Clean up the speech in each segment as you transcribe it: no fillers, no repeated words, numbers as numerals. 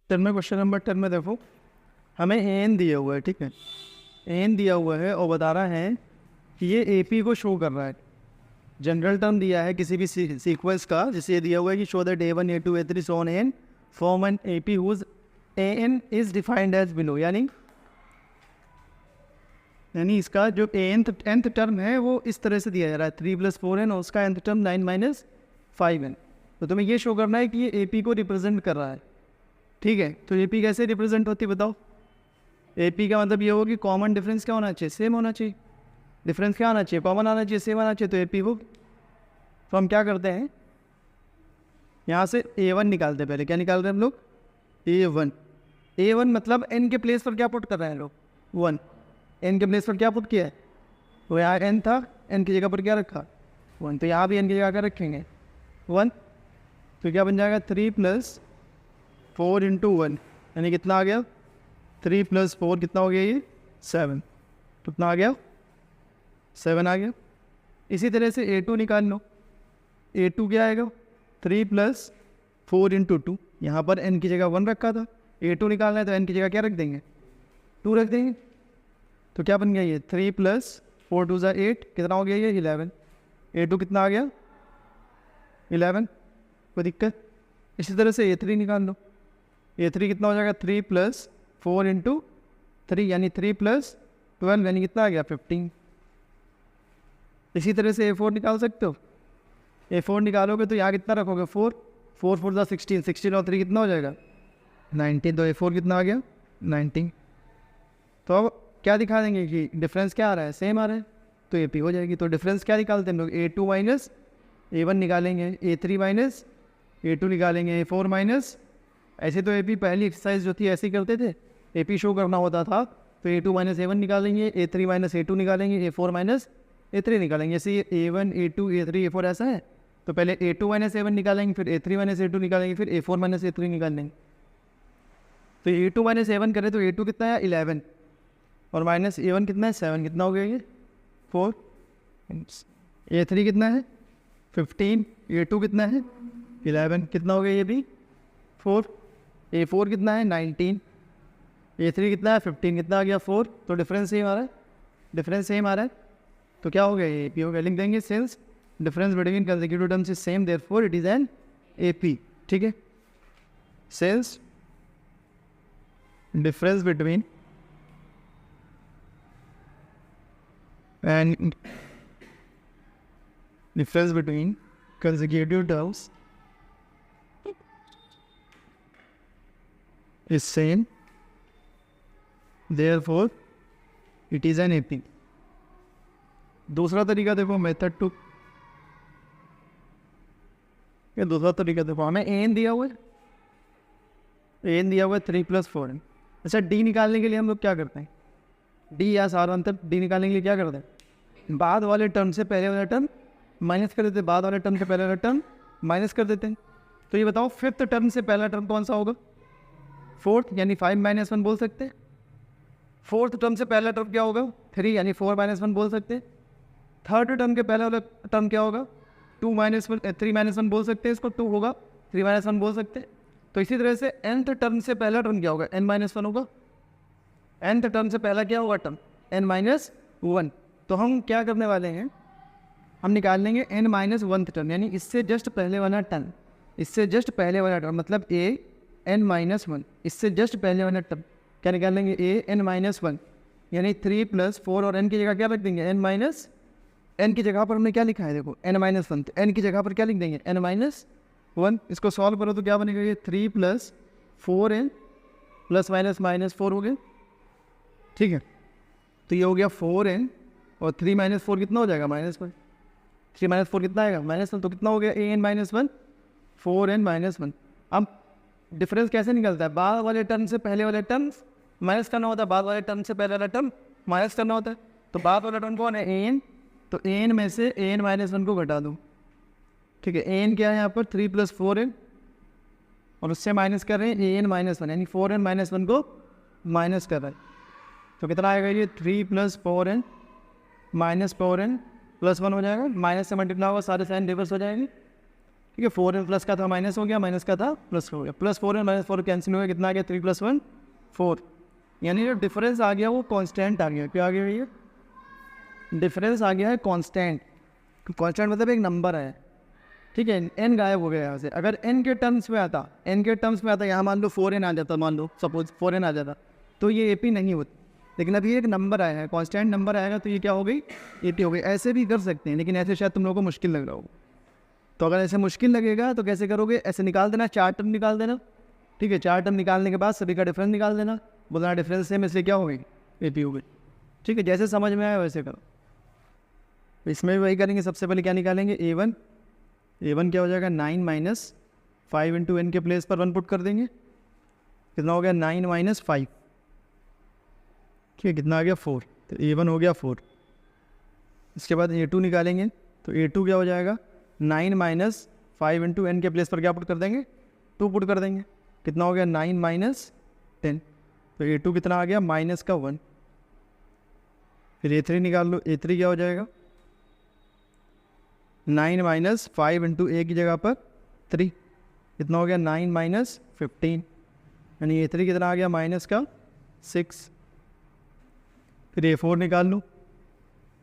10 में question number 10 में देखो, हमें एन दिया हुआ है, ठीक है, एन दिया हुआ है और बता रहा है कि ये ए पी को शो कर रहा है। जनरल टर्म दिया है किसी भी सीक्वेंस का, जिसे ये दिया हुआ है कि show that A1 A2 A3 so on n form an A P whose a n is defined as below. यानी इसका जो nth टर्म है वो इस तरह से दिया जा रहा है 3 + 4n और उसका nth टर्म 9 - 5n। तो तुम्हें ये शो करना है कि ये ए पी को रिप्रेजेंट कर रहा है, ठीक है। तो ए पी कैसे रिप्रेजेंट होती है बताओ। ए पी का मतलब ये होगा कि कॉमन डिफरेंस क्या होना चाहिए, सेम होना चाहिए। डिफरेंस क्या आना चाहिए, कॉमन आना चाहिए, सेम आना चाहिए। तो ए पी हो, तो हम क्या करते हैं, यहाँ से A1 निकालते हैं। पहले क्या निकाल रहे हैं हम लोग, A1। A1 मतलब n के प्लेस पर क्या पुट कर रहे हैं लोग, 1। n के प्लेस पर क्या पुट किया है, तो यहाँ n था, n की जगह पर क्या रखा, 1। तो यहाँ भी n की जगह क्या रखेंगे, 1। तो क्या बन जाएगा 3 + 4 × 1, यानी कितना आ गया, 3 + 4 कितना हो गया, ये 7। कितना आ गया, 7 आ गया। इसी तरह से A2 निकाल लो। A2 क्या आएगा, 3 + 4 × 2। यहाँ पर n की जगह 1 रखा था, A2 निकालना है तो n की जगह क्या रख देंगे, 2 रख देंगे। तो क्या बन गया ये 3 + 4 × 2 = 8, कितना हो गया ये 11। A2 कितना आ गया, 11, कोई दिक्कत। इसी तरह से A3 निकाल लो। A3 कितना हो जाएगा, 3 + 4 × 3 यानी 3 + 12 यानी कितना आ गया 15। इसी तरह से A4 निकाल सकते हो। A4 निकालोगे तो यहाँ कितना रखोगे, 4 4 4 = 16, 16 और 3 कितना हो जाएगा 19। तो A4 कितना आ गया 19। तो अब क्या दिखा देंगे कि डिफरेंस क्या आ रहा है, सेम आ रहा है, तो ए पी हो जाएगी। तो डिफरेंस क्या निकालते हैं हम लोग, A2 - A1 निकालेंगे, A3 - A2 निकालेंगे, A4 ऐसे तो ए पी पहली एक्सरसाइज जो थी ऐसे ही करते थे, ए पी शो करना होता था तो A2 - A1 निकालेंगे, A3 - A2 निकालेंगे, A4 - A3 निकालेंगे। जैसे ये A1 A2 A3 A4 ऐसा है, तो पहले A2 - A1 निकालेंगे, फिर A3 - A2 निकालेंगे, फिर A4 - A3 निकालेंगे। तो A2 - A1 करें तो A2 कितना है 11 और -A1 कितना है 7, कितना हो गया ये 4। A3 कितना है 15, A2 कितना है 11, कितना हो गया ये भी 4। A4 कितना है 19, A3 कितना है 15, कितना आ गया 4। तो डिफरेंस सेम आ रहा है, डिफरेंस सेम आ रहा है। तो क्या हो गया ये पी हो गया। लिख देंगे since difference between consecutive terms is same therefore it is an A P, ठीक है। Since difference between and difference between consecutive terms is same therefore it is an AP। दूसरा तरीका देखो, मेथड 2। ये दूसरा तरीका देखो, हमें एन दिया हुआ है, एन दिया हुआ है 3 + 4n। अच्छा, डी निकालने के लिए हम लोग क्या करते हैं, डी या सार अंतर डी निकालने के लिए क्या करते हैं, बाद वाले टर्म से पहले वाला टर्म माइनस कर देते हैं, बाद वाले टर्म से पहले वाला टर्म माइनस कर देते हैं। तो ये बताओ फिफ्थ टर्म से पहला टर्म कौन सा होगा, फोर्थ, यानी 5 - 1 बोल सकते हैं। फोर्थ टर्म से पहला टर्म क्या होगा 3, यानी 4 - 1 बोल सकते हैं। थर्ड टर्म के पहले वाला टर्म क्या होगा 2 - 3 - 1 बोल सकते हैं, इसको 2 होगा, 3 - 1 बोल सकते हैं। तो इसी तरह से nth टर्म से पहला टर्म क्या होगा n - 1 होगा। nth टर्म से पहला क्या होगा टर्म n - 1। तो हम क्या करने वाले हैं, हम निकाल लेंगे n - 1th टर्म, यानी इससे जस्ट पहले वाला टर्म, इससे जस्ट पहले वाला टर्म मतलब a n - 1, इससे जस्ट पहले वाला टर्म क्या निकाल लेंगे a n - 1, यानी 3 + 4 और n की जगह क्या रख देंगे n की जगह पर हमने क्या लिखा है देखो n - 1, तो n की जगह पर क्या लिख देंगे n - 1। इसको सॉल्व करो तो क्या बनेगा ये 3 + 4n ± -4 हो गया, ठीक है। तो ये हो गया 4n और 3 - 4 कितना हो जाएगा -1, 3 - 4 कितना आएगा -1, तो कितना हो गया an - 1 4n - 1। अब डिफरेंस कैसे निकलता है, बाद वाले टर्म से पहले वाले टर्म माइनस करना होता है, बाद वाले टर्म से पहले वाला टर्म माइनस करना होता है। तो बाद वाला टर्म कौन है an, तो an में से an - 1 को घटा दो, ठीक है। an क्या है यहाँ पर 3 + 4n और उससे माइनस कर रहे हैं an - 1, यानी 4n - 1 को माइनस कर रहे हैं। तो कितना आएगा ये 3 + 4n - 4n + 1 हो जाएगा, माइनस से मल्टीप्लाई होगा, सारे साइन रिवर्स हो जाएंगे। ठीक है, 4n प्लस का था माइनस हो गया, माइनस का था प्लस हो गया, प्लस 4n माइनस 4 कैंसिल हो गया, कितना आ गया 3 + 1 4, यानी जो डिफरेंस आ गया वो कांस्टेंट आ गया। क्या आ गया ये डिफरेंस आ गया है कांस्टेंट। कांस्टेंट मतलब एक नंबर है, ठीक है। n गायब हो गया यहाँ से। अगर n के टर्म्स में आता, यहाँ मान लो 4n आ जाता, मान लो सपोज 4n आ जाता, तो ये AP नहीं होती। लेकिन अभी एक नंबर आया है, कांस्टेंट नंबर आएगा तो ये क्या हो गई AP हो गई। ऐसे भी कर सकते हैं, लेकिन ऐसे शायद तुम लोगों को मुश्किल लग रहा हो। तो अगर ऐसे मुश्किल लगेगा तो कैसे करोगे, ऐसे निकाल देना, 4 टर्म निकाल देना, ठीक है। 4 टर्म निकालने के बाद सभी का डिफरेंस निकाल देना, बोलना डिफरेंस से में से क्या हो गई AP हो गई, ठीक है। जैसे समझ में आया वैसे करो। इसमें भी वही करेंगे। सबसे पहले क्या निकालेंगे A1 क्या हो जाएगा 9 माइनस 5 इंटू n के प्लेस पर 1 पुट कर देंगे, कितना हो गया 9 माइनस 5, ठीक है, कितना आ गया 4, तो A1 हो गया 4। इसके बाद A2 निकालेंगे, तो A2 क्या हो जाएगा 9 माइनस 5 इंटू n के प्लेस पर क्या पुट कर देंगे 2 पुट कर देंगे, कितना हो गया 9 माइनस 10, तो A2 कितना आ गया माइनस का 1। फिर A3 निकाल लो, A3 क्या हो जाएगा 9 माइनस 5 इंटू A की जगह पर 3, कितना हो गया 9 माइनस 15, यानी A3 कितना आ गया माइनस का 6। फिर A4 निकाल लो,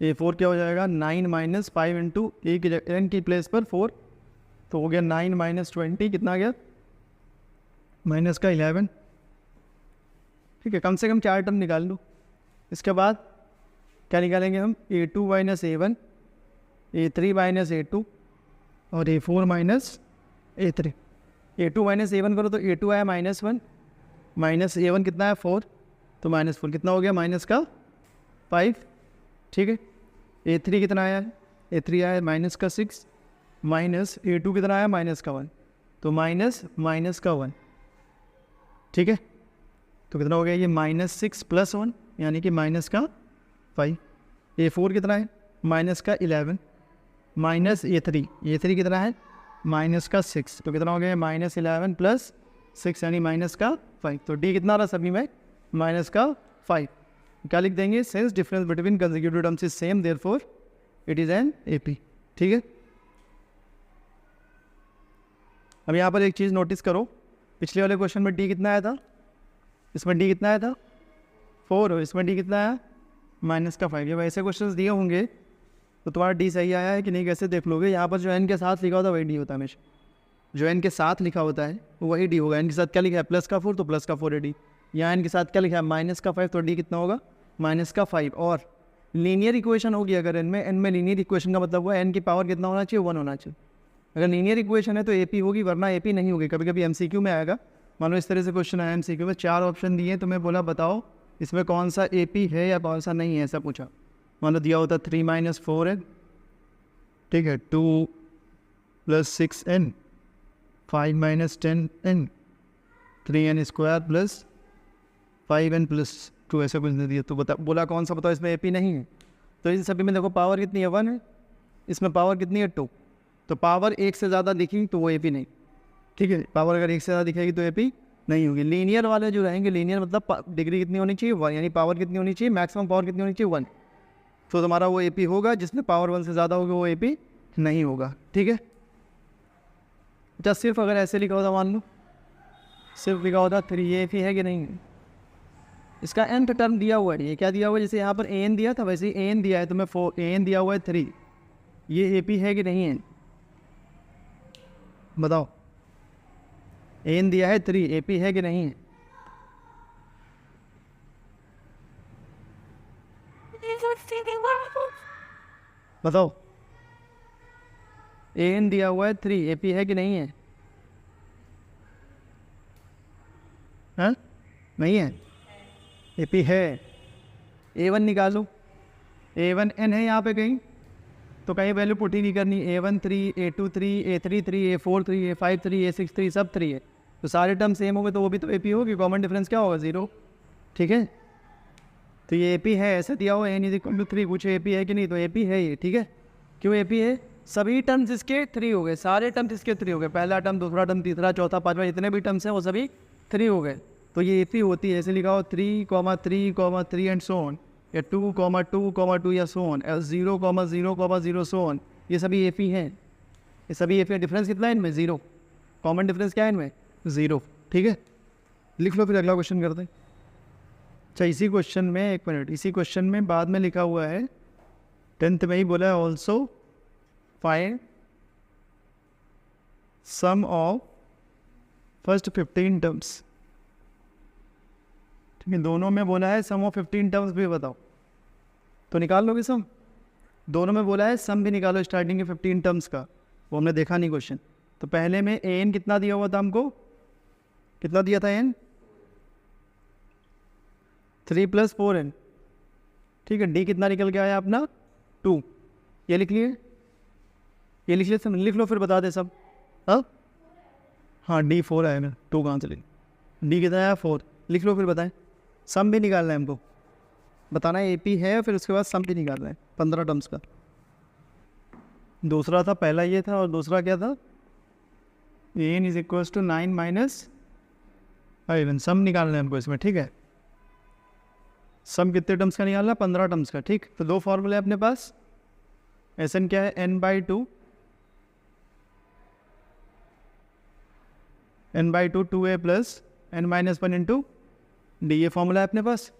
A4 क्या हो जाएगा 9 माइनस 5 इंटू A की जगह n की प्लेस पर 4, तो हो गया 9 माइनस 20, कितना आ गया माइनस का 11, ठीक है। कम से कम 4 टर्म निकाल लो। इसके बाद क्या निकालेंगे हम A2 minus A1, A3 minus A2 और A4 minus A3। A2 minus A1 करो तो A2 आया -1, माइनस A1 कितना है 4, तो -4 कितना हो गया माइनस का 5, ठीक है। A3 कितना आया है, A3 आया माइनस का 6, माइनस A2 कितना आया माइनस का 1, तो माइनस का 1, ठीक है। तो कितना हो गया ये -6 + 1 यानी कि माइनस का 5। A4 कितना है माइनस का 11, माइनस A3 कितना है माइनस का 6, तो कितना हो गया -11 + 6 यानी माइनस का 5। तो D कितना रहा सभी में माइनस का 5। क्या लिख देंगे, since difference between consecutive terms is same therefore it is N AP, ठीक है। अब यहाँ पर एक चीज़ नोटिस करो, पिछले वाले क्वेश्चन में D कितना आया था, इसमें D कितना आया था 4, और इसमें D कितना आया माइनस का 5। जब ऐसे क्वेश्चंस दिए होंगे तो तुम्हारा D सही आया है कि नहीं कैसे देख लोगे। यहाँ पर जो n के साथ लिखा होता है वही D होता है हमेशा, जो n के साथ लिखा होता है वही D होगा। n के साथ क्या लिखा है प्लस का 4, तो प्लस का 4 है D। यहाँ n के साथ क्या लिखा है माइनस का 5, तो D कितना होगा माइनस का 5। और लीनियर इक्वेशन होगी अगर n में लीनियर इक्वेशन का मतलब हुआ n की पावर कितना होना चाहिए 1 होना चाहिए। अगर लीनियर इक्वेशन है तो AP होगी, वरना AP नहीं होगी। कभी कभी MCQ में आएगा, मान लो इस तरह से क्वेश्चन आया MCQ में, 4 ऑप्शन दिए, तो मैं बोला बताओ इसमें कौन सा AP है या कौन सा नहीं है, ऐसा पूछा। मान लो दिया होता 3 - 4n, ठीक है, 2 + 6n, 5 - 10n, 3n² + 5n + 2, ऐसा कुछ नहीं दिया। तो बोला कौन सा बताओ इसमें AP नहीं है। तो इन सभी में देखो पावर कितनी है 1 है, इसमें पावर कितनी है 2, तो पावर 1 से ज़्यादा दिखेगी तो वो AP नहीं, ठीक है। पावर अगर 1 से ज़्यादा दिखेगी तो AP नहीं होगी। लीनियर वाले जो रहेंगे, लीनियर मतलब डिग्री कितनी होनी चाहिए 1, यानी पावर कितनी होनी चाहिए, मैक्सिमम पावर कितनी होनी चाहिए 1, तो तुम्हारा वो AP होगा। जिसमें पावर 1 से ज़्यादा होगा वो AP नहीं होगा, ठीक है। अच्छा, सिर्फ अगर ऐसे लिखा होता, मान लो सिर्फ लिखा होता 3, ये AP है कि नहीं, इसका nth टर्म दिया हुआ है, ये क्या दिया हुआ है, जैसे यहाँ पर an दिया था वैसे ही an दिया है, तो मैं 4, an दिया हुआ है 3, ये AP है कि नहीं है बताओ। an दिया है 3, AP है कि नहीं है, बताओ। an दिया हुआ है 3, AP है कि नहीं है, हाँ नहीं है, AP है। A1 निकालो, A1 n है यहाँ पे कहीं, तो कहीं वैल्यू पुट ही नहीं करनी। A1 3, A2 3, A3 3, A4 3, A5 3, A6 3, सब 3 है, तो सारे टर्म सेम हो गए, तो वो भी तो AP होगी। कॉमन डिफरेंस क्या होगा 0, ठीक है। तो ये AP है, ऐसे दिया हुआ n = 3, पूछे AP है कि नहीं, तो AP है ये, ठीक है। क्यों AP है, सभी टर्म्स इसके 3 हो गए, सारे टर्म्स इसके 3 हो गए, पहला टर्म, दूसरा टर्म, तीसरा, चौथा, पाँचवा, जितने भी टर्म्स हैं वो सभी 3 हो गए, तो ये AP होती है। ऐसे लिखा हो 3, 3, एंड सो ऑन, या 2, 2, 2 या सो ऑन, 0, 0, 0 सो ऑन, ये सभी AP हैं, ये सभी एपी का डिफरेंस कितना है इनमें, 0। कॉमन डिफरेंस क्या है इनमें, 0। ठीक है, लिख लो, फिर अगला क्वेश्चन करते हैं। अच्छा, इसी क्वेश्चन में, एक मिनट, इसी क्वेश्चन में बाद में लिखा हुआ है 10th में ही बोला है also find sum of first 15 terms. ठीक है, दोनों में बोला है सम ऑफ 15 टर्म्स भी बताओ, तो निकाल लोगे सम। दोनों में बोला है सम भी निकालो स्टार्टिंग के 15 टर्म्स का, वो हमने देखा नहीं क्वेश्चन। तो पहले में एन कितना दिया हुआ था हमको, कितना दिया था एन, 3 + 4n। ठीक है, डी कितना निकल के आया अपना, 2। ये लिख लिए, ये लिख लिए सब, लिख लो फिर बता दे सब। हाँ डी 4 आया ना, 2 कहाँ से लिख, डी कितना आया 4, लिख लो फिर बताएं। सम भी निकालना है हमको, बताना है एपी है, फिर उसके बाद सम भी निकालना है 15 टर्म्स का। दूसरा था, पहला ये था, और दूसरा क्या था, n is equals to 9 minus 5n। Sum निकालना है हमको इसमें। ठीक है, सम कितने टर्म्स का निकालना, 15 टर्म्स का। ठीक, तो 2 फॉर्मूले अपने पास, एस एन क्या है, n/2, n/2 2a + n-1 into D, ये फॉर्मूला है अपने पास।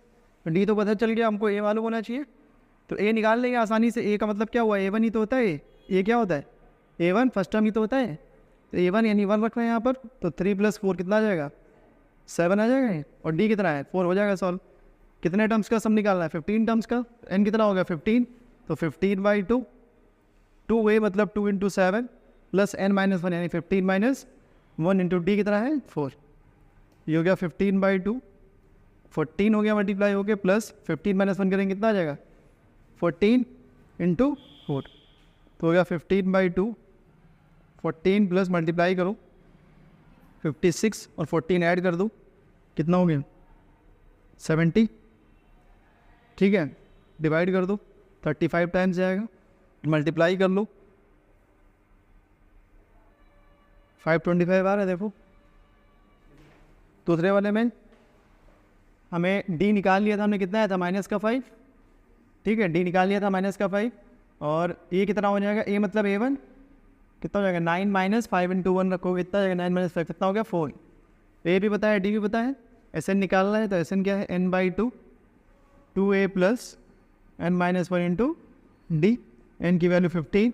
डी तो पता चल गया हमको, ए मालूम होना चाहिए, तो ए निकाल लेंगे आसानी से। ए का मतलब क्या हुआ, a1 ही तो होता है, ए क्या होता है, a1 फर्स्ट टर्म ही तो होता है, तो a1 यानी 1 रखना है यहाँ पर। तो 3 + 4 कितना आ जाएगा, 7 आ जाएगा, और डी कितना है 4, हो जाएगा सॉल्व। कितने टर्म्स का सम निकालना है, 15 टर्म्स का। एन कितना हो गया 15, तो 15/2, 2a मतलब 2 × 7 + n-1 यानी 15 - 1 इंटू डी कितना है 4। ये हो गया 15/2, 14 हो गया मल्टीप्लाई हो गया, प्लस 15 - 1 करेंगे कितना आ जाएगा, 14 × 4, तो हो गया 15/2, 14 प्लस मल्टीप्लाई करो 56 और 14 ऐड कर दो, कितना हो गया 70। ठीक है, डिवाइड कर दो, 35 टाइम्स जाएगा, मल्टीप्लाई कर लो, 525 आ रहा है। देखो दूसरे वाले में हमें डी निकाल लिया था हमने, कितना आया था -5। ठीक है, डी निकाल लिया था -5, और ये कितना हो जाएगा, ए मतलब a1 कितना हो जाएगा, 9 - 5 × 1 रखोगे कितना जाएगा, 9 - 5 कितना हो गया 4। ए भी पता है, डी भी पता है, एस एन निकालना है, तो एस एन क्या है, n/2 2a + n-1 into d. N की वैल्यू 15,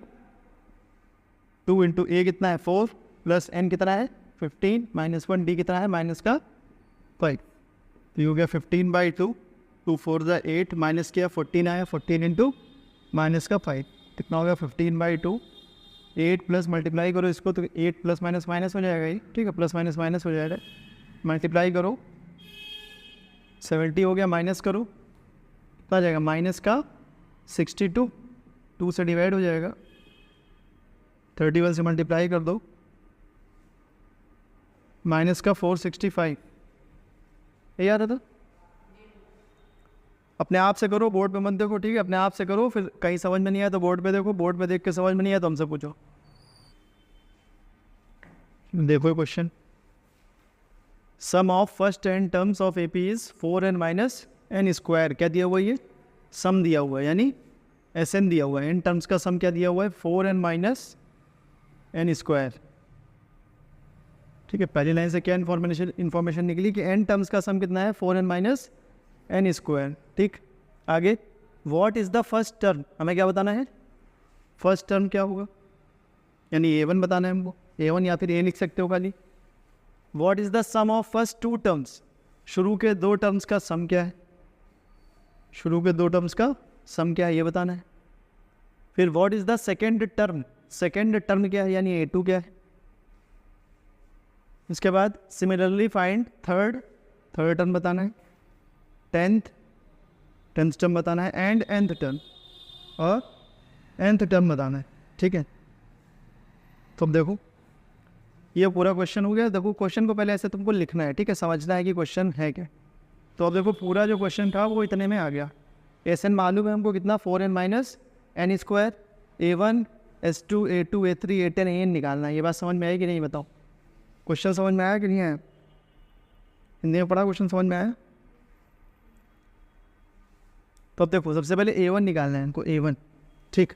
2 × a कितना है 4, प्लस n कितना है 15 - 1, डी कितना है -5। तो ये हो गया 15/2, 2 4 = 8, माइनस किया 14 आया, 14 × -5 कितना हो गया 15/2, 8 प्लस मल्टीप्लाई करो इसको, तो 8 + माइनस हो जाएगा ये। ठीक है, प्लस माइनस हो जाएगा, मल्टीप्लाई करो 70 हो गया, माइनस करो कितना आ जाएगा, -62, 2 से डिवाइड हो जाएगा, 31 से मल्टीप्लाई कर दो, -465। ये याद है तो अपने आप से करो, बोर्ड पे मत देखो। ठीक है, अपने आप से करो, फिर कहीं समझ में नहीं आया तो बोर्ड पे देखो, बोर्ड पे देख के समझ में नहीं आया तो हमसे पूछो। देखो question, sum of first 10 terms of AP is 4n - n²। क्या दिया हुआ है, ये सम दिया हुआ है, यानी एस एन दिया हुआ है। एन टर्म्स का सम क्या दिया हुआ है, 4n - n²। ठीक है, पहली लाइन से क्या इन्फॉर्मेशन निकली कि एन टर्म्स का सम कितना है, 4n - n²। ठीक, आगे what is the first term, हमें क्या बताना है, फर्स्ट टर्म क्या होगा, यानी a1 बताना है हमको, a1 या फिर a लिख सकते हो खाली। What is the sum of first 2 terms, शुरू के 2 टर्म्स का सम क्या है, शुरू के 2 टर्म्स का सम क्या है ये बताना है। फिर what is the second term, second term क्या है, यानी a2 क्या है। इसके बाद सिमिलरली फाइंड थर्ड टर्म बताना है, टेंथ टर्म बताना है, एंड nth टर्म, और nth टर्म बताना है। ठीक है, तो अब देखो ये पूरा क्वेश्चन हो गया। देखो क्वेश्चन को पहले ऐसे तुमको लिखना है, ठीक है, समझना है कि क्वेश्चन है क्या। तो अब देखो पूरा जो क्वेश्चन था वो इतने में आ गया। एस एन मालूम है हमको कितना, 4n - n², a1 s2 a2 a3 a10 an निकालना है। ये बात समझ में आई कि नहीं बताओ, क्वेश्चन समझ में आया कि नहीं आया, हिंदी में पढ़ा क्वेश्चन समझ में आया। तो अब देखो सबसे पहले a1 निकालना है इनको, a1। ठीक,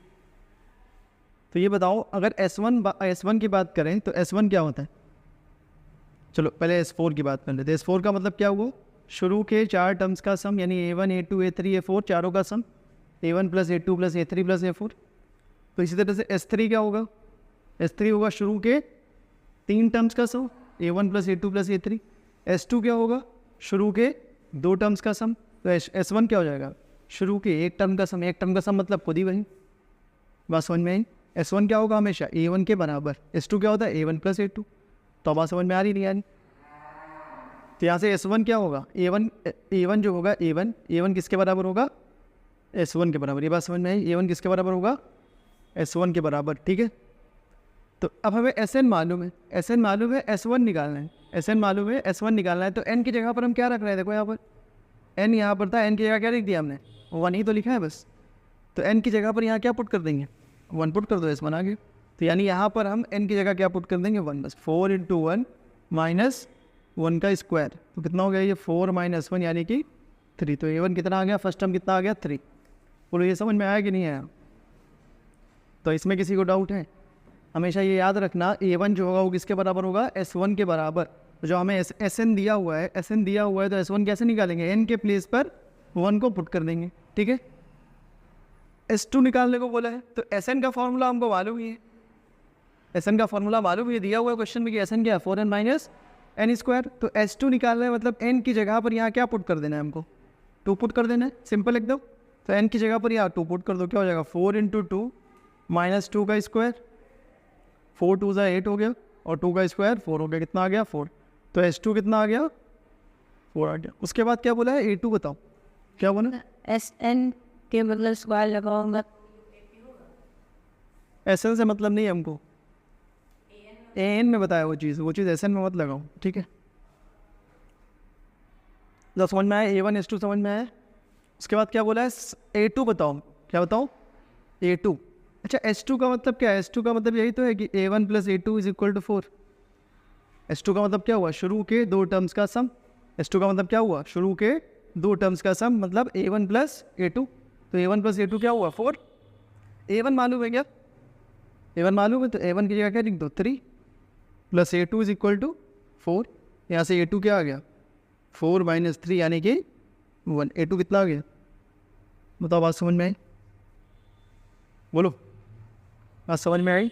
तो ये बताओ अगर S1 की बात करें तो S1 क्या होता है? चलो पहले S4 की बात कर लेते हैं। S4 का मतलब क्या हुआ? शुरू के 4 टर्म्स का सम, यानी A1 A2 A3 A4 चारों का सम, A1 plus A2 plus A3 plus A4। तो इसी तरह से S3 क्या होगा? S3 होगा शुरू के 3 टर्म्स का सम, A1 plus A2 plus A3। S2 क्या होगा? शुरू के 2 टर्म्स का सम। तो S1 क्या हो जाएगा? शुरू के 1 टर्म का सम। 1 टर्म का सम मतलब खुद ही वही, बात समझ में आई? S1 क्या होगा? हमेशा A1 के बराबर। S2 क्या होता है? A1 plus A2। तो बात समझ में आ रही नहीं आ रही? तो यहाँ से S1 क्या होगा? A1 जो होगा A1 किसके बराबर होगा? S1 के बराबर। ये बात समझ में आई? A1 किसके बराबर होगा? S1 के बराबर, ठीक है। तो अब हमें Sn मालूम है, Sn मालूम है, S1 निकालना है। Sn मालूम है, S1 निकालना है। तो n की जगह पर हम क्या रख रहे हैं? देखो यहाँ पर n यहाँ पर था, n की जगह क्या लिख दिया हमने? 1 ही तो लिखा है बस। तो n की जगह पर यहाँ क्या पुट कर देंगे? 1 पुट कर दो, S1 आ गया। तो यानी यहाँ पर हम n की जगह क्या पुट कर देंगे? 1 बस। 4 × 1 माइनस 1 का स्क्वायर, तो कितना हो गया ये? 4 - 1 यानी कि 3। तो A1 कितना आ गया? फर्स्ट टर्म कितना आ गया? 3। बोलो ये समझ में आया कि नहीं आया? तो इसमें किसी को डाउट है? हमेशा ये याद रखना, A1 जो होगा वो किसके बराबर होगा? S1 के बराबर। तो जो हमें Sn दिया हुआ है, Sn दिया हुआ है, तो S1 कैसे निकालेंगे? n के प्लेस पर 1 को पुट कर देंगे, ठीक है। S2 निकालने को बोला है, तो Sn का फॉर्मूला हमको मालूम ही है। Sn का फॉर्मूला मालूम, ये दिया हुआ है क्वेश्चन में कि Sn क्या है? 4n minus n square. तो S2 निकालना है, मतलब n की जगह पर यहाँ क्या पुट कर देना है हमको? 2 पुट कर देना है, सिंपल एकदम। तो n की जगह पर यहाँ 2 पुट कर दो, क्या हो जाएगा? 4 × 2 माइनस 2 का स्क्वायर। 4 2 × 8 हो गया, और 2 का स्क्वायर 4 हो गया। कितना आ गया? 4। तो S2 कितना आ गया? 4 आ गया। उसके बाद क्या बोला है? A2 बताओ, क्या बोला? Sn के मतलब स्क्वायर लगाऊंगा। Sn से मतलब नहीं है हमको, An में बताया वो चीज़ Sn में मत लगाओ, ठीक है। तो समझ में आया? A1 S2 समझ में आया? उसके बाद क्या बोला है? A2 बताओ, क्या बताओ? A2। अच्छा, S2 का मतलब क्या है? S2 का मतलब यही तो है कि A1 plus A2 is equal to 4। S2 का मतलब क्या हुआ? शुरू के 2 टर्म्स का सम। S2 का मतलब क्या हुआ? शुरू के 2 टर्म्स का सम, मतलब A1 प्लस A2। तो A1 प्लस A2 क्या हुआ? 4। A1 मालूम है क्या? A1 मालूम है, तो A1 की जगह क्या लिख दो? 3 plus A2 is equal to 4। यहाँ से A2 क्या आ गया? 4 - 3 यानी कि 1। A2 कितना आ गया? बताओ, बात समझ में आई? बोलो, बात समझ में आई?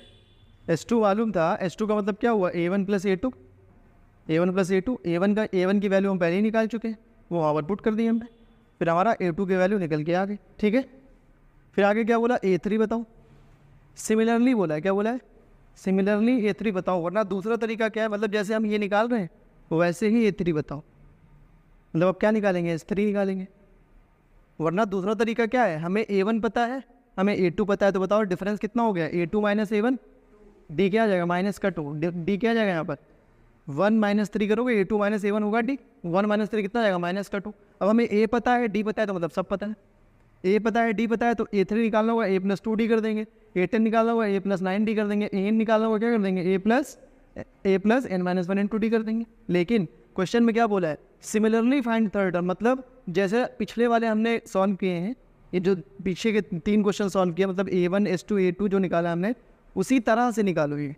S2 मालूम था, S2 का मतलब क्या हुआ? A1 plus A2। A1 plus A2, A1 की वैल्यू हम पहले ही निकाल चुके हैं, वो वहाँ पर पुट कर दी हमने। फिर हमारा A2 की वैल्यू निकल के आ गई, ठीक है। फिर आगे क्या बोला? A3 बताओ। सिमिलरली बोला है, क्या बोला है? सिमिलरली A3 बताओ, वरना दूसरा तरीका क्या है? मतलब जैसे हम ये निकाल रहे हैं वैसे ही A3 बताओ। मतलब अब क्या निकालेंगे? S3 निकालेंगे। वरना दूसरा तरीका क्या है? हमें A1 पता है, हमें A2 पता है, तो बताओ डिफरेंस कितना हो गया? A2 माइनस A1, D क्या आ जाएगा? माइनस का 2, D क्या आ जाएगा यहाँ पर? 1 - 3 करोगे, A2 माइनस A1 होगा D। 1 - 3 कितना आएगा? माइनस का 2। अब हमें A पता है, D पता है, तो मतलब सब पता है। A पता है, D पता है, तो A3 निकालना होगा, A + 2D कर देंगे। A10 निकालना होगा, A + 9D कर देंगे। An निकालना होगा, क्या कर देंगे? A + n - 1 × D कर देंगे। लेकिन क्वेश्चन में क्या बोला है? सिमिलरली फाइंड थर्ड टर्म, मतलब जैसे पिछले वाले हमने सॉल्व किए हैं, ये जो पीछे के 3 क्वेश्चन सॉल्व किए, मतलब A1 S2 A2 जो निकाला हमने, उसी तरह से निकालो। ये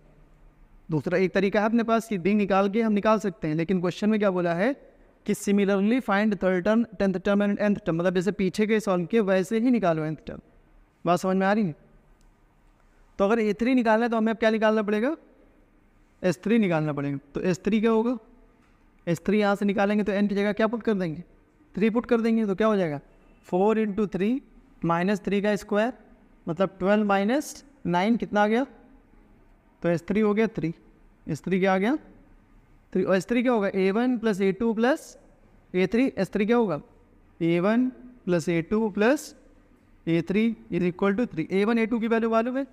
दूसरा एक तरीका है अपने पास कि D निकाल के हम निकाल सकते हैं, लेकिन क्वेश्चन में क्या बोला है कि similarly find third term, 10th term and nth term, मतलब जैसे पीछे के सॉल्व किए वैसे ही निकालो nth टर्म। बात समझ में आ रही है? तो अगर A3 निकालना है तो हमें अब क्या निकालना पड़ेगा? S3 निकालना पड़ेगा। तो S3 क्या होगा? S3 यहाँ से निकालेंगे तो n की जगह क्या पुट कर देंगे? 3 पुट कर देंगे। तो क्या हो जाएगा? 4 × 3 माइनस 3 का स्क्वायर, मतलब 12 - 9 कितना आ गया? तो S3 हो गया 3। S3 क्या आ गया? 3। और S3 क्या होगा? A1 + A2 + A3। S3 क्या होगा? A1 + A2 + A3 is equal to 3। A1 A2 की वैल्यू मालूम है?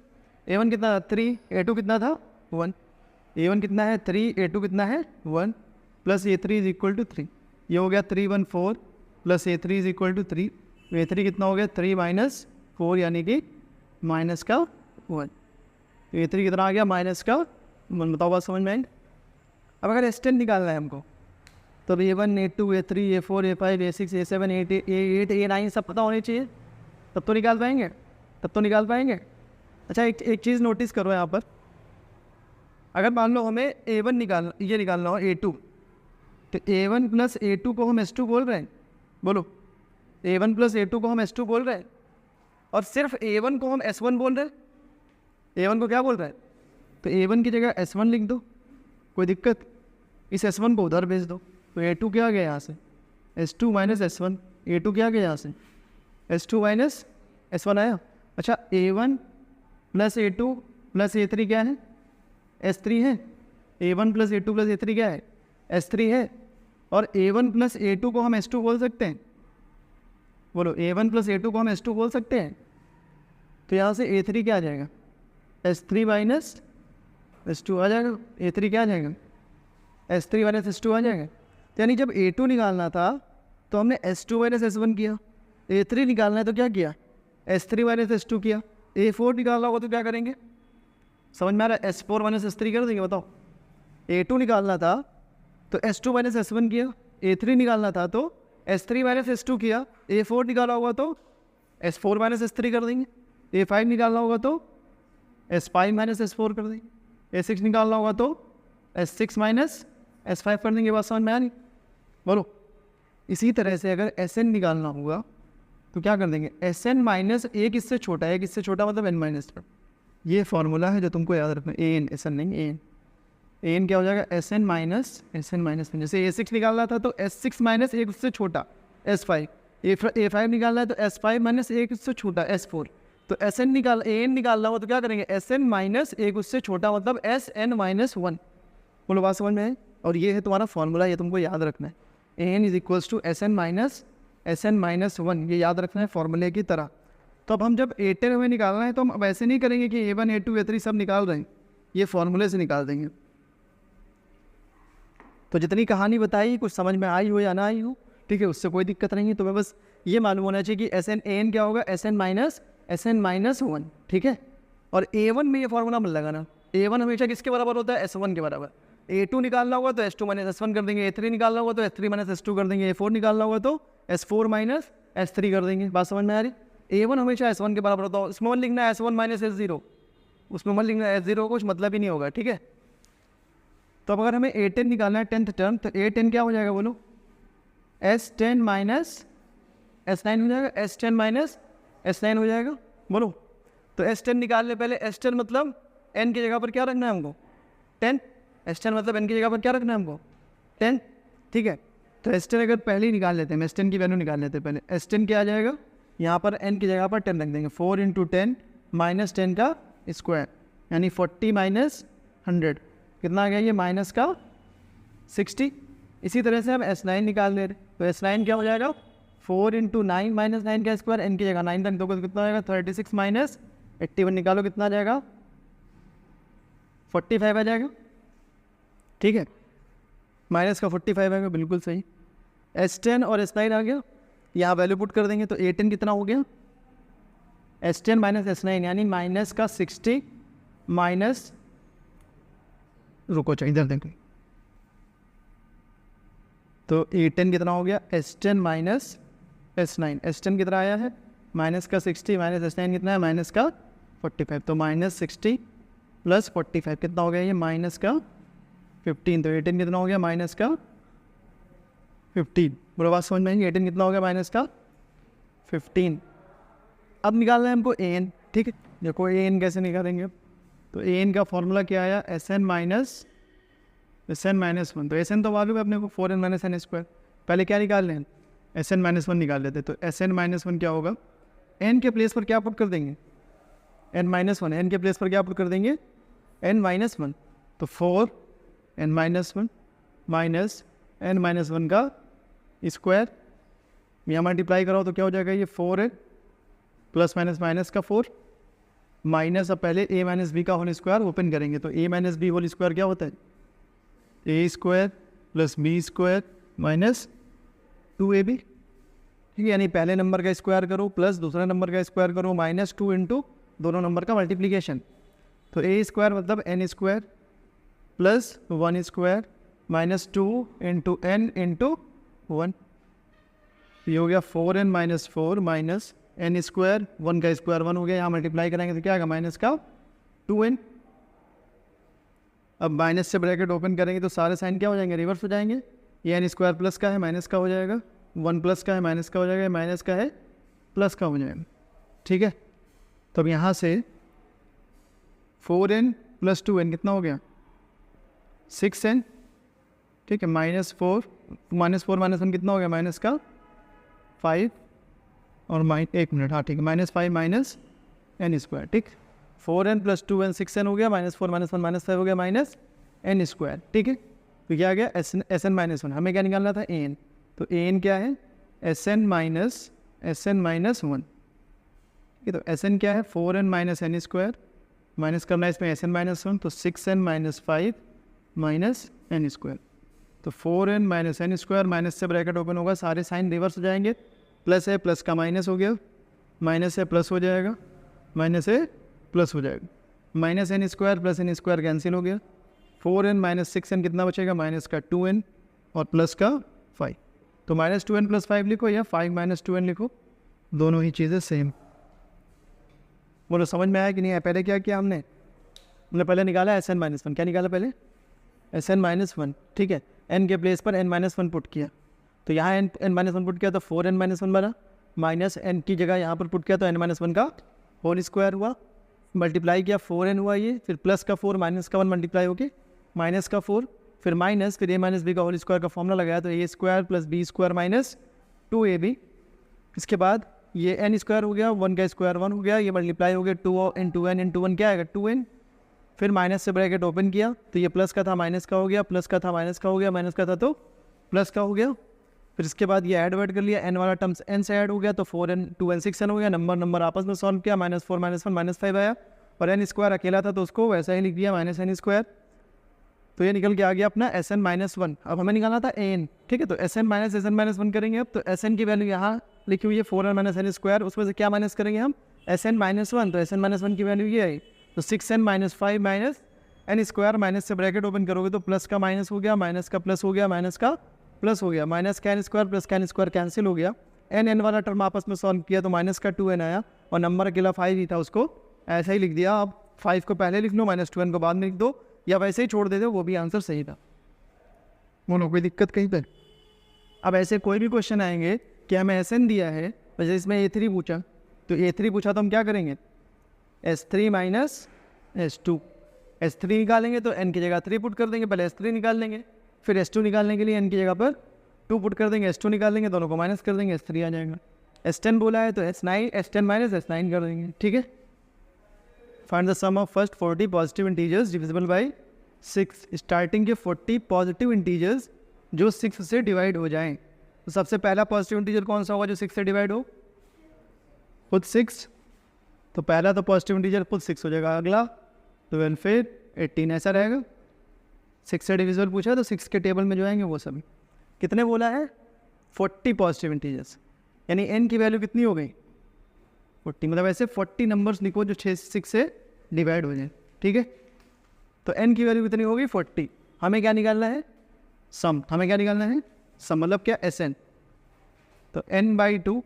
A1 कितना था? 3। A2 कितना था? 1। A1 कितना है? 3। A2 कितना है? 1 + A3 इज इक्वल टू 3। ये हो गया 3 1 4 + A3 is equal to 3। A3 कितना हो गया? 3 - 4 यानी कि माइनस का 1। तो A3 कितना आ गया? माइनस का 1। बताओ, बात समझ में आई? अब अगर S10 निकालना है हमको, तो A1 A2 A3 A4 A5 A6 A7 A8 A9 सब पता होने चाहिए, तब तो निकाल पाएंगे। अच्छा एक चीज़ नोटिस करो यहाँ पर, अगर मान लो हमें A1 निकालना हो A2, तो A1 प्लस A2 को हम S2 बोल रहे हैं, बोलो A1 प्लस A2 को हम S2 बोल रहे हैं, और सिर्फ A1 को हम S1 बोल रहे हैं। A1 को क्या बोल रहे हैं? तो A1 की जगह S1 लिख दो, कोई दिक्कत? इस S1 को उधर भेज दो, तो A2 क्या आ गया यहाँ से? S2 minus S1। A2 क्या आ गया यहाँ से? S2 माइनस S1 आया। अच्छा, A1 plus A2 plus A3 क्या है? S3 है। A1 plus A2 plus A3 क्या है? S3 है। और A1 प्लस A2 को हम S2 बोल सकते हैं, बोलो A1 प्लस A2 को हम S2 बोल सकते हैं। तो यहाँ से A3 क्या आ जाएगा? S3 माइनस S2 आ जाएगा। A3 क्या आ जाएगा? S3 माइनस S2 आ जाएगा। तो यानी जब A2 निकालना था तो हमने S2 माइनस S1 किया, A3 निकालना है तो क्या किया? S3 माइनस S2 किया। A4 निकालना होगा तो क्या करेंगे? समझ में आ रहा है? S4 माइनस S3 कर देंगे, बताओ। A2 निकालना था तो S2 माइनस S1 किया, A3 निकालना था तो S3 माइनस S2 किया, A4 निकालना होगा तो S4 माइनस S3 कर देंगे, A5 निकालना होगा तो S5 माइनस S4 कर देंगे, A6 निकालना होगा तो S6 माइनस S5 कर देंगे। बात समझ में आ रही? बोलो। इसी तरह से अगर Sn निकालना होगा तो क्या कर देंगे? Sn माइनस एक इससे छोटा है, इससे छोटा मतलब n माइनस 1। ये फॉर्मूला है जो तुमको याद रखना है। An, Sn नहीं, An क्या हो जाएगा? Sn minus one. जैसे A6 निकालना था तो S6 माइनस एक उससे छोटा S5, A5 निकालना है तो S5 माइनस एक उससे छोटा S4। तो An निकालना हो तो क्या करेंगे? Sn माइनस एक उससे छोटा मतलब Sn माइनस 1। बोलो, बात समझ में है? और ये है तुम्हारा फॉर्मूला, ये तुमको याद रखना है। An is equals to Sn minus 1, ये याद रखना है फॉर्मूले की तरह। तो अब हम जब A10 हमें निकालना है तो हम अब ऐसे नहीं करेंगे कि A1 A2 A3 सब निकाल रहे हैं, ये फॉर्मूले से निकाल देंगे। तो जितनी कहानी बताई कुछ समझ में आई हो या ना आई हो, ठीक है, उससे कोई दिक्कत नहीं है। तुम्हें बस ये मालूम होना चाहिए कि An क्या होगा? Sn माइनस 1, ठीक है। और A1 में ये फॉर्मूला मत लगाना, A1 हमेशा किसके बराबर होता है? S1 के बराबर। A2 निकालना होगा तो S2 माइनस S1 कर देंगे, A3 निकालना होगा तो S3 माइनस S2 कर देंगे, A4 निकालना होगा तो S4 माइनस S3 कर देंगे। बात समझ में आ रही? A1 हमेशा S1 के बराबर होता है, उसमें मत लिखना S1 माइनस S0, उसमें मत लिखना S0, कुछ मतलब ही नहीं होगा, ठीक है। तो अब अगर हमें A10 निकालना है 10th टर्म, तो A10 क्या हो जाएगा? बोलो, S10 माइनस S9 हो जाएगा, S10 माइनस S9 हो जाएगा। बोलो, तो S10 निकालने पहले S10 मतलब n की जगह पर क्या रखना है हमको? 10। S10 मतलब n की जगह पर क्या रखना है हमको? 10, ठीक है। तो S10 अगर पहले ही निकाल लेते हैं, हम S10 की वैल्यू निकाल लेते हैं पहले। S10 क्या आ जाएगा? यहाँ पर n की जगह पर 10 रख देंगे, 4 इंटू 10 माइनस 10 का स्क्वायर, यानी 40 माइनस 100 कितना आ गया? ये माइनस का 60। इसी तरह से हम S9 निकाल ले रहे, तो S9 क्या हो जाएगा? 4 इंटू 9 माइनस 9 का स्क्वायर, n की जगह 9 रख दोगे तो कितना आ जाएगा? 36 माइनस 81 निकालो, कितना आ जाएगा? 45 आ जाएगा, ठीक है। माइनस का 45 आएगा, बिल्कुल सही। S10 और S9 आ गया, यहाँ वैल्यू पुट कर देंगे तो A10 कितना हो गया? S10 माइनस S9 यानी माइनस का 60 माइनस, रुको चाहिए इधर देखो, तो A10 कितना हो गया? S10 माइनस S9, S10 कितना आया है? माइनस का 60 माइनस S9 कितना है? माइनस का 45। तो माइनस 60 प्लस 45 कितना हो गया? ये माइनस का 15। तो A10 कितना हो गया? माइनस का 15। बोलो, बात समझ में आएगी? A10 कितना हो गया? माइनस का 15। अब निकालना है हमको An, ठीक है। देखो An कैसे निकालेंगे? तो An का फॉर्मूला क्या आया? Sn minus 1। तो Sn तो मालूम है अपने को, 4n माइनस n स्क्वायर। पहले क्या निकाल लें? Sn माइनस 1 निकाल लेते। तो Sn माइनस 1 क्या होगा? n के प्लेस पर क्या पुट कर देंगे? n minus 1। n के प्लेस पर क्या पुट कर देंगे? n minus 1। तो 4n minus 1 minus n minus 1 का स्क्वायर, यहाँ मल्टीप्लाई कराओ तो क्या हो जाएगा? ये 4n प्लस माइनस माइनस का 4 माइनस, अब पहले a माइनस बी का होल स्क्वायर ओपन करेंगे तो a minus b whole square क्या होता है? a square plus b square minus 2ab, ठीक है। यानी पहले नंबर का स्क्वायर करो प्लस दूसरा नंबर का स्क्वायर करो माइनस 2 इंटू दोनों नंबर का मल्टीप्लीकेशन। तो a स्क्वायर मतलब n square plus 1 square minus 2 into n into 1, ये हो गया 4n minus 4 minus n square, 1 का स्क्वायर 1 हो गया, यहाँ मल्टीप्लाई करेंगे तो क्या आएगा माइनस का 2n। अब माइनस से ब्रैकेट ओपन करेंगे तो सारे साइन क्या हो जाएंगे, रिवर्स हो जाएंगे। ये एन स्क्वायर प्लस का है माइनस का हो जाएगा, 1 प्लस का है माइनस का हो जाएगा, माइनस का है प्लस का हो जाएगा। ठीक है, तो अब यहाँ से 4n प्लस 2n कितना हो गया 6n। ठीक है, -4 -1 कितना हो गया माइनस का 5 और एक मिनट, हाँ ठीक है, -5 माइनस एन स्क्वायर। ठीक, 4n प्लस 2n 6n हो गया, -4 -1 -5 हो गया माइनस एन स्क्वायर। ठीक है, तो क्या आ गया एस एन माइनस 1। हमें क्या निकालना था an, तो an क्या है एस एन माइनस 1। ठीक है, तो एस एन क्या है 4n minus n square, minus करना है इसमें एस एन माइनस 1, तो 6n minus 5 minus n square. तो 4n minus n square, minus से ब्रैकेट ओपन होगा, सारे साइन रिवर्स हो जाएंगे। प्लस है प्लस का माइनस हो गया, माइनस है प्लस हो जाएगा, माइनस है प्लस हो जाएगा, minus n square plus n square cancel हो गया। 4n माइनस 6n कितना बचेगा माइनस का 2n और प्लस का 5। तो -2n प्लस 5 लिखो या 5 माइनस 2n लिखो, दोनों ही चीज़ें सेम। बोलो समझ में आया कि नहीं आया? पहले क्या किया हमने पहले निकाला एस एन माइनस 1। क्या निकाला पहले एस एन माइनस 1। ठीक है, एन के प्लेस पर n माइनस 1 पुट किया, तो यहाँ n माइनस 1 पुट किया तो 4n माइनस 1 बना, माइनस n की जगह यहाँ पर पुट किया तो n माइनस 1 का होल स्क्वायर हुआ, मल्टीप्लाई किया 4n हुआ ये, फिर प्लस का 4 माइनस का 1 मल्टीप्लाई होके माइनस का 4, फिर माइनस, फिर a माइनस बी का होल स्क्वायर का फॉर्मूला लगाया तो a square plus b square minus 2ab। इसके बाद ये n स्क्वायर हो गया, 1 का स्क्वायर 1 हो गया, ये मल्टीप्लाई हो गया 2 इंटू n इंटू 1 क्या आएगा 2n। फिर माइनस से ब्रैकेट ओपन किया तो ये प्लस का था माइनस का हो गया, प्लस का था माइनस का हो गया, माइनस का था तो प्लस का हो गया। फिर इसके बाद ये ऐड वर्ड कर लिया, n वाला टर्म्स n से ऐड हो गया तो 4n 2n 6n हो गया, नंबर आपस में सॉल्व किया, -4 -1 -5 आया, और n स्क्वायर अकेला था तो उसको वैसा ही लिख दिया माइनस एन स्क्वायर। तो ये निकल के आ गया अपना एस एन माइनस 1। अब हमें निकालना था an। ठीक है, तो एस एन माइनस 1 करेंगे अब, तो एस एन की वैल्यू यहाँ लिखी हुई है 4n माइनस एन स्क्वायर, उसमें से क्या माइनस करेंगे हम एस एन माइनस 1, तो एस एन माइनस 1 की वैल्यू ये आई, तो 6n minus 5 minus n square, minus से ब्रैकेट ओपन करोगे तो प्लस का माइनस हो गया, माइनस का प्लस हो गया, माइनस का प्लस हो गया, माइनस का एन स्क्वायर प्लस का एन स्क्वायर कैंसिल हो गया, एन वाला टर्म आपस में सॉल्व किया तो माइनस का 2n आया, और नंबर अकेला 5 ही था, उसको ऐसा ही लिख दिया। अब 5 को पहले लिख लो, -2n को बाद में लिख दो, या वैसे ही छोड़ देते हो, वो भी आंसर सही था। बोलो कोई दिक्कत कहीं पर? अब ऐसे कोई भी क्वेश्चन आएंगे कि हमें एस दिया है, वैसे इसमें a3 पूछा, तो a3 पूछा तो हम क्या करेंगे s3 माइनस s2, s3 निकालेंगे तो n की जगह 3 पुट कर देंगे, पहले s3 निकाल लेंगे, फिर s2 निकालने के लिए n की जगह पर 2 पुट कर देंगे, s2 निकाल लेंगे, दोनों को माइनस कर देंगे, s3 आ जाएगा। s10 बोला है तो s10 माइनस s9 कर देंगे। ठीक है, find the sum of first 40 positive integers divisible by 6। Starting के 40 पॉजिटिव इंटीजर्स जो 6 से डिवाइड हो जाएं, तो सबसे पहला पॉजिटिव इंटीजर कौन सा होगा जो 6 से डिवाइड हो, खुद 6, तो पहला तो पॉजिटिव इंटीजर खुद 6 हो जाएगा, अगला 12 फिर 18 ऐसा रहेगा। 6 से डिविजिबल पूछा है तो 6 के टेबल में जो आएंगे वो सभी। कितने बोला है 40 पॉजिटिव इंटीजर्स, यानी n की वैल्यू कितनी हो गई 40, मतलब ऐसे 40 नंबर्स लिखो जो 6 से डिवाइड हो जाए। ठीक है, तो n की वैल्यू कितनी होगी 40। हमें क्या निकालना है सम, हमें क्या निकालना है सम, मतलब क्या Sn, तो n/2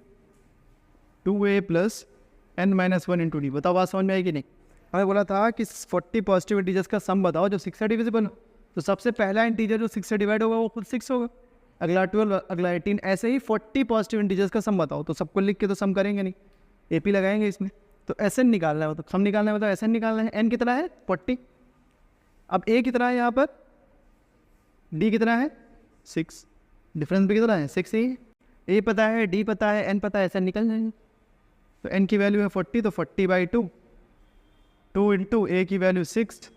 2a plus n minus 1 into D. बताओ बात समझ में आएगी नहीं? हमें बोला था कि 40 पॉजिटिव इंटीजर्स का सम बताओ जो 6 से डिविजिबल हो, तो सबसे पहला इंटीजर जो 6 से डिवाइड होगा वो खुद 6 होगा, अगला 12, अगला 18, ऐसे ही 40 पॉजिटिव इंटीजर्स का सम बताओ, तो सबको लिख के तो सम करेंगे नहीं, AP लगाएंगे इसमें। तो Sn निकालना है, तो सम निकालना है, बताओ Sn निकालना है। n कितना है 40, अब a कितना है यहाँ पर, d कितना है 6, डिफरेंस भी कितना है 6 ही, a पता है, d पता है, n पता है, Sn निकल जाएंगे। तो n की वैल्यू है 40, तो 40/2, 2 इंटू a की वैल्यू 6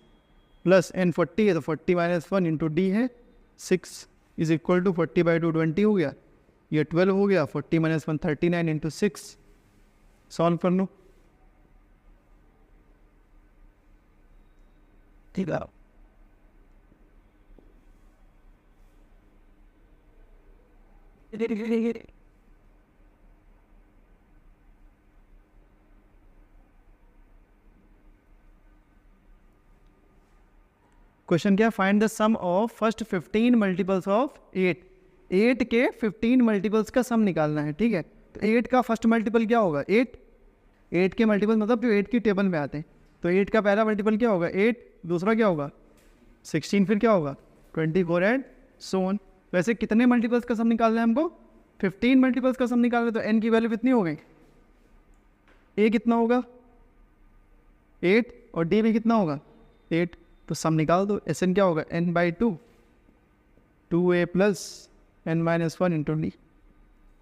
प्लस n 40 है तो 40 माइनस 1 इंटू डी है 6 इज इक्वल टू 40/2 20 हो गया, ये 12 हो गया, 40 माइनस 1 39 इंटू 6, सॉल्व कर लो। ठीक है, क्वेश्चन क्या, find the sum of first 15 multiples of 8 के 15 मल्टीपल्स का सम निकालना है। ठीक है, तो 8 का फर्स्ट मल्टीपल क्या होगा 8, 8 के मल्टीपल मतलब जो 8 की टेबल में आते हैं, तो 8 का पहला मल्टीपल क्या होगा 8, दूसरा क्या होगा 16, फिर क्या होगा 24 एंड सो ऑन। वैसे कितने मल्टीपल्स का सम निकालना है हमको 15 मल्टीपल्स का सम निकालना है, तो n की वैल्यू कितनी हो गई, a कितना होगा 8 और d भी कितना होगा 8, तो सम निकाल दो। Sn क्या होगा n/2 2a plus n-1 into D.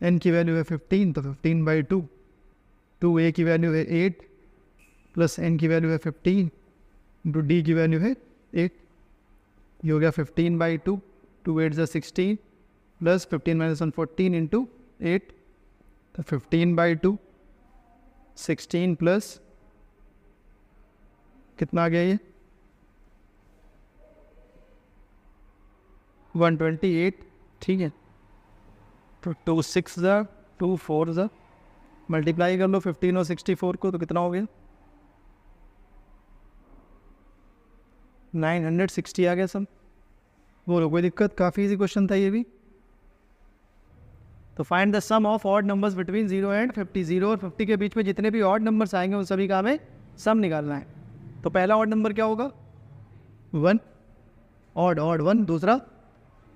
n की वैल्यू है 15, तो 15/2, 2a की वैल्यू है 8 प्लस n की वैल्यू है 15 इंटू डी की वैल्यू है 8, ये हो गया 15/2, 2 8 ज़ा 16 प्लस 15 - 1 14 इंटू 8, तो 15/2 16 प्लस कितना आ गया ये 128, ठीक है। तो 2 6 ज़ा 2 4 ज़ा मल्टीप्लाई कर लो 15 और 64 को, तो कितना हो गया 960 आ गया सम। बोलो कोई दिक्कत, काफ़ी इजी क्वेश्चन था ये भी। तो find the sum of odd numbers between 0 and 50, 0 और 50 के बीच में जितने भी ऑड नंबर्स आएंगे उन सभी का हमें सम निकालना है। तो पहला ऑड नंबर क्या होगा 1, ऑड 1, दूसरा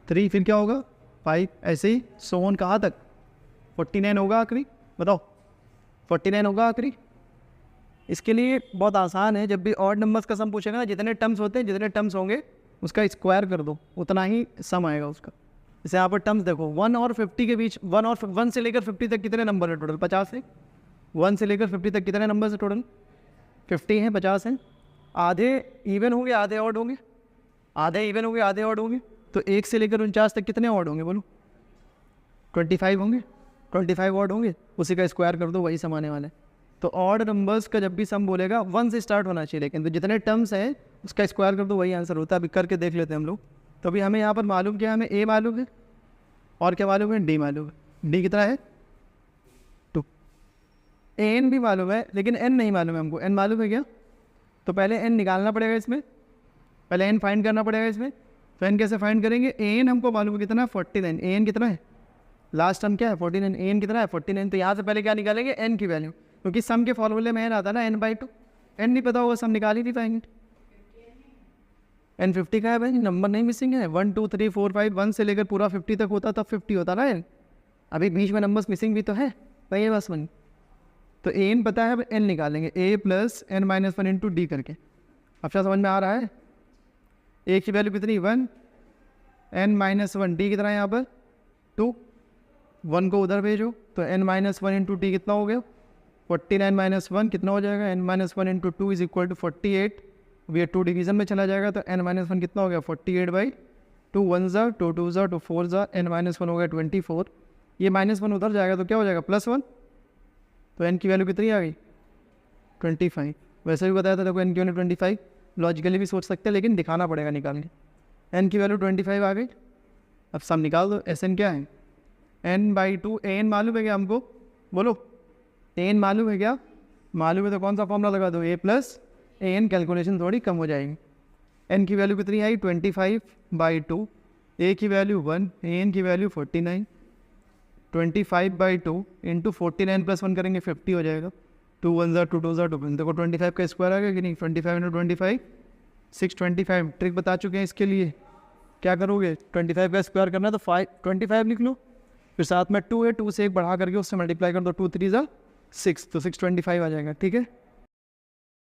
3, फिर क्या होगा 5, ऐसे ही सो ऑन कहाँ तक 49 होगा आखिरी, बताओ 49 होगा आखिरी। इसके लिए बहुत आसान है, जब भी ऑड नंबर्स का सम पूछेगा ना, जितने टर्म्स होते हैं जितने टर्म्स होंगे उसका स्क्वायर कर दो, उतना ही सम आएगा उसका। जैसे यहाँ पर टर्म्स देखो 1 और 50 के बीच 1 से लेकर 50 तक कितने नंबर है टोटल 50 है। 1 से लेकर 50 तक कितने नंबर है टोटल 50 हैं 50 हैं। आधे इवन होंगे आधे ऑड होंगे, आधे इवन होंगे आधे ऑड होंगे। तो 1 से लेकर 49 तक कितने ऑड होंगे बोलो 25 होंगे, 25 ऑड होंगे, उसी का स्क्वायर कर दो वही सम आने वाला है। तो ऑड नंबर्स का जब भी सम बोलेगा 1 से स्टार्ट होना चाहिए, लेकिन तो जितने टर्म्स हैं उसका स्क्वायर कर दो वही आंसर होता है। अभी करके देख लेते हैं हम लोग। तो अभी हमें यहाँ पर मालूम क्या है, हमें a मालूम है और क्या मालूम है d मालूम है। d कितना है 2, n भी मालूम है लेकिन n नहीं मालूम है हमको। n मालूम है क्या, तो पहले n निकालना पड़ेगा इसमें, पहले n फाइंड करना पड़ेगा इसमें। तो n कैसे फाइंड करेंगे, an हमको मालूम है कितना 49, an कितना है लास्ट टर्म क्या है 49, an कितना है 49। तो यहाँ से पहले क्या निकालेंगे n की वैल्यू, क्योंकि सम के फॉर्मूले में n आता है ना n/2, n नहीं पता होगा सम निकाल ही नहीं पाएंगे। n 50 का है भाई, नंबर नहीं मिसिंग है, 1 2 3 4 5 1 से लेकर पूरा 50 तक होता तब 50 होता ना n, अभी बीच में नंबर्स मिसिंग भी तो है भाई, ये बस 1। तो an पता है, अब n निकालेंगे a plus n-1 into D करके। अच्छा समझ में आ रहा है, a की वैल्यू कितनी 1, n-1, d कितना है यहाँ पर 2, 1 को उधर भेजो तो n-1 इंटू डी कितना हो गया 49 - 1 कितना हो जाएगा, n-1 into 2 is equal to 48। अब ये 2 डिवीजन में चला जाएगा तो n-1 कितना हो गया 48/2, 1 ज़ा 2 2 ज़ा 2 4 ज़ा n-1 हो गया 24। ये -1 उधर जाएगा तो क्या हो जाएगा +1, तो n की वैल्यू कितनी आ गई 25। वैसे भी बताया था देखो n की वैल्यू 25, लॉजिकली भी सोच सकते हैं लेकिन दिखाना पड़ेगा निकाल के। n की वैल्यू 25 आ गई। अब सम निकाल दो, Sn क्या है n/2, an मालूम है क्या हमको, बोलो an मालूम है क्या, मालूम है तो कौन सा फॉर्मूला लगा दो a प्लस an, कैलकुलेशन थोड़ी कम हो जाएगी। n की वैल्यू कितनी आई 25/2, a की वैल्यू 1, an की वैल्यू 49, 25/2 इंटू 49 + 1 करेंगे 50 हो जाएगा, 2 1 ज़ा 2 2 ज़ा 2, देखो 25 का स्क्वायर आ गया कि नहीं, 25 इंटू 25 625। ट्रिक बता चुके हैं इसके लिए, क्या करोगे 25 का स्क्वायर करना है तो 25 लिख लो, फिर साथ में 2 है, 2 से 1 बढ़ा करके उससे मल्टीप्लाई कर दो, 2 3 ज़ा 6, तो 625 आ जाएगा, ठीक है।